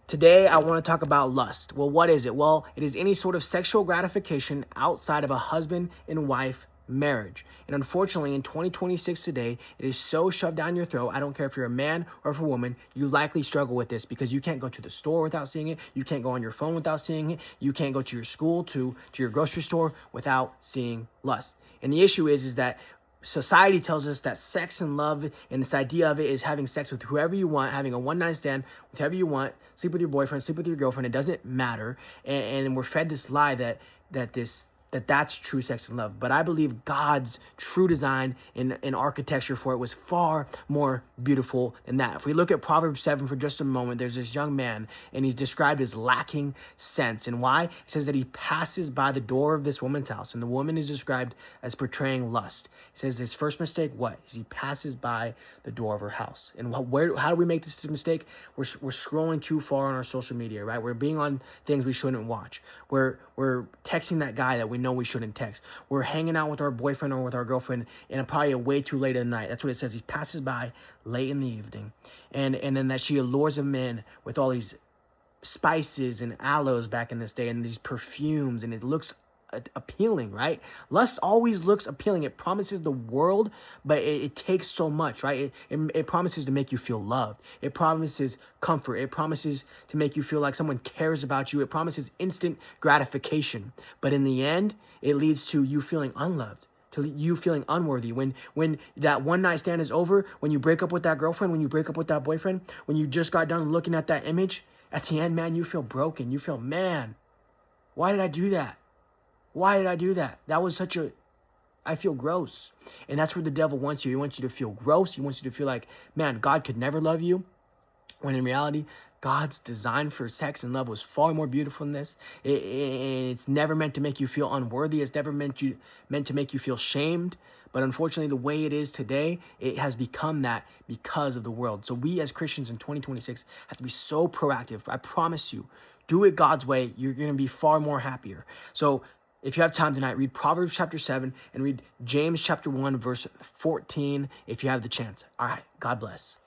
Today, I want to talk about lust. Well, what is it? Well, it is any sort of sexual gratification outside of a husband and wife marriage. And unfortunately, in 2026 today, it is so shoved down your throat. I don't care if you're a man or if a woman, you likely struggle with this because you can't go to the store without seeing it. You can't go on your phone without seeing it. You can't go to your school, to your grocery store without seeing lust. And the issue is that society tells us that sex and love and this idea of it is having sex with whoever you want, having a one-night stand with whoever you want, sleep with your boyfriend, sleep with your girlfriend. It doesn't matter, and we're fed this lie that's true sex and love. But I believe God's true design in architecture for it was far more beautiful than that. If we look at Proverbs 7 for just a moment, there's this young man, and he's described as lacking sense. And why? It says that he passes by the door of this woman's house, and the woman is described as portraying lust. It says his first mistake, what? Is he passes by the door of her house. And how do we make this mistake? We're scrolling too far on our social media, right? We're being on things we shouldn't watch. We're texting that guy that we know we shouldn't text. We're hanging out with our boyfriend or with our girlfriend and probably way too late in the night. That's what it says. He passes by late in the evening. And then that she allures him in with all these spices and aloes back in this day and these perfumes, and it looks appealing, right? Lust always looks appealing. It promises the world, but it takes so much, right? It promises to make you feel loved. It promises comfort. It promises to make you feel like someone cares about you. It promises instant gratification. But in the end, it leads to you feeling unloved, to you feeling unworthy. When that one night stand is over, when you break up with that girlfriend, when you break up with that boyfriend, when you just got done looking at that image, at the end, man, you feel broken. You feel, man, why did I do that? Why did I do that? That was I feel gross. And that's where the devil wants you. He wants you to feel gross. He wants you to feel like, man, God could never love you. When in reality, God's design for sex and love was far more beautiful than this. It's never meant to make you feel unworthy. It's never meant to make you feel shamed. But unfortunately, the way it is today, it has become that because of the world. So we as Christians in 2026 have to be so proactive. I promise you, do it God's way. You're going to be far more happier. So if you have time tonight, read Proverbs chapter 7 and read James chapter 1, verse 14 if you have the chance. All right, God bless.